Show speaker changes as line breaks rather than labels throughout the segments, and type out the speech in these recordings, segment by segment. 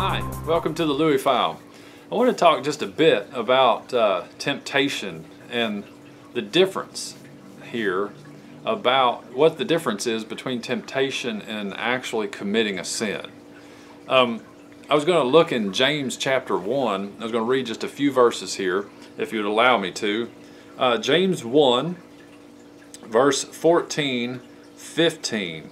Hi, welcome to the Louie File. I want to talk just a bit about temptation and the difference here, about what the difference is between temptation and actually committing a sin. I was going to look in James chapter 1. I was going to read just a few verses here, if you would allow me to. James 1, verse 14, 15.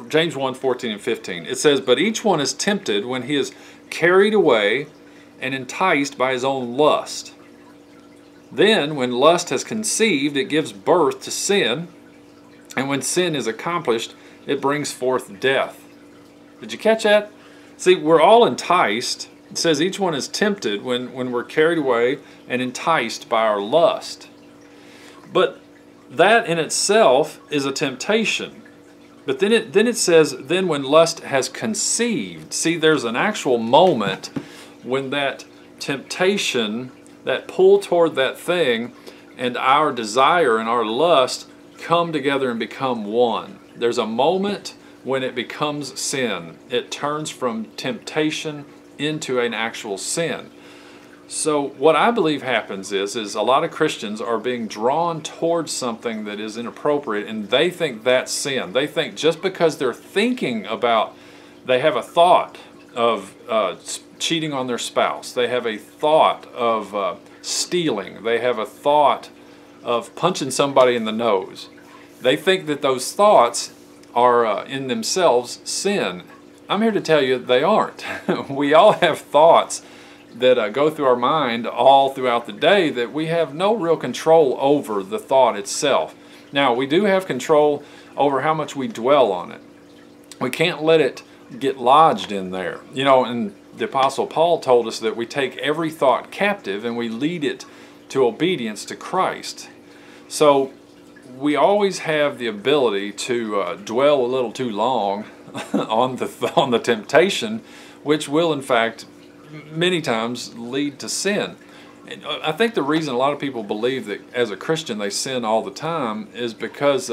James 1, 14 and 15. It says, "But each one is tempted when he is carried away and enticed by his own lust. Then, when lust has conceived, it gives birth to sin. And when sin is accomplished, it brings forth death." Did you catch that? See, we're all enticed. It says each one is tempted when we're carried away and enticed by our lust. But that in itself is a temptation. But then it says, then when lust has conceived. See, there's an actual moment when that temptation, that pull toward that thing, and our desire and our lust come together and become one. There's a moment when it becomes sin. It turns from temptation into an actual sin. So what I believe happens is a lot of Christians are being drawn towards something that is inappropriate, and they think that's sin. They think just because they're thinking about, they have a thought of cheating on their spouse, they have a thought of stealing, they have a thought of punching somebody in the nose. They think that those thoughts are in themselves sin. I'm here to tell you they aren't. We all have thoughts that go through our mind all throughout the day that we have no real control over the thought itself. Now, we do have control over how much we dwell on it. We can't let it get lodged in there. You know, and the Apostle Paul told us that we take every thought captive and we lead it to obedience to Christ. So we always have the ability to dwell a little too long on the temptation, which will in fact many times lead to sin. And I think the reason a lot of people believe that as a Christian they sin all the time is because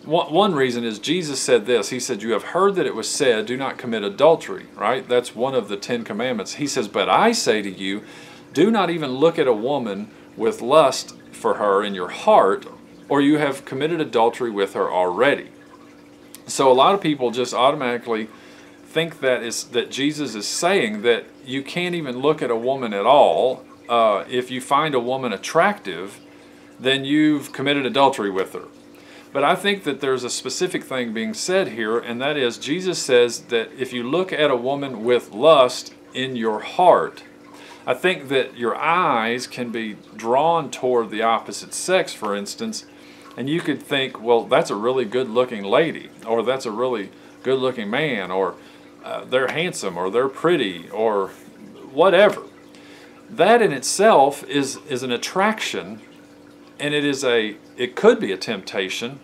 one reason is Jesus said this. He said, "You have heard that it was said, do not commit adultery," right? That's one of the 10 commandments. He says, "But I say to you, do not even look at a woman with lust for her in your heart, or you have committed adultery with her already." So a lot of people just automatically think that Jesus is saying that you can't even look at a woman at all. If you find a woman attractive, then you've committed adultery with her. But I think that there's a specific thing being said here, and that is Jesus says that if you look at a woman with lust in your heart, I think that your eyes can be drawn toward the opposite sex, for instance, and you could think, well, that's a really good-looking lady, or that's a really good-looking man, or they're handsome, or they're pretty, or whatever. That in itself is an attraction, and it could be a temptation,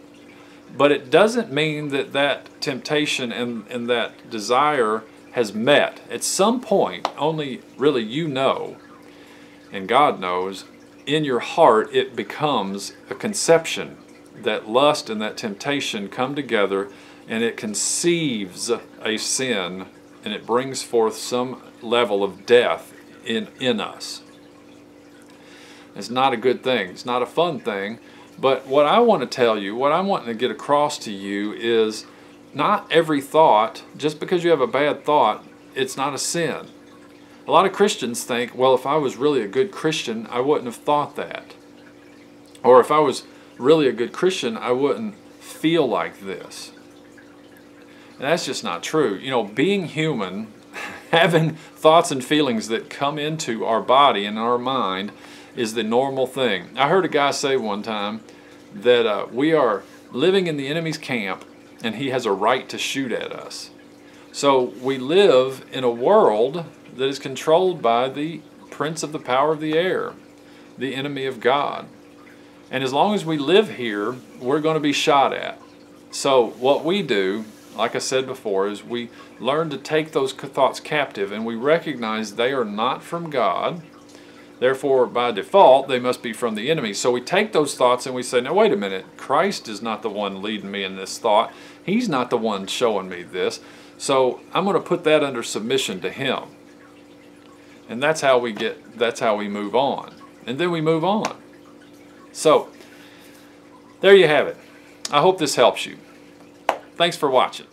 but it doesn't mean that that temptation and that desire has met. At some point, only really you know, and God knows, in your heart it becomes a conception. That lust and that temptation come together, and it conceives a sin, and it brings forth some level of death in us. It's not a good thing. It's not a fun thing. But what I want to tell you, what I'm wanting to get across to you is not every thought, just because you have a bad thought, it's not a sin. A lot of Christians think, well, if I was really a good Christian, I wouldn't have thought that. Or if I was really a good Christian, I wouldn't feel like this. And that's just not true. You know, being human, having thoughts and feelings that come into our body and our mind is the normal thing. I heard a guy say one time that we are living in the enemy's camp and he has a right to shoot at us. So we live in a world that is controlled by the prince of the power of the air, the enemy of God. And as long as we live here, we're going to be shot at. So what we do, like I said before, is we learn to take those thoughts captive, and we recognize they are not from God. Therefore, by default, they must be from the enemy. So we take those thoughts and we say, now wait a minute, Christ is not the one leading me in this thought. He's not the one showing me this. So I'm going to put that under submission to Him. And that's how we move on. And then we move on. So there you have it. I hope this helps you. Thanks for watching.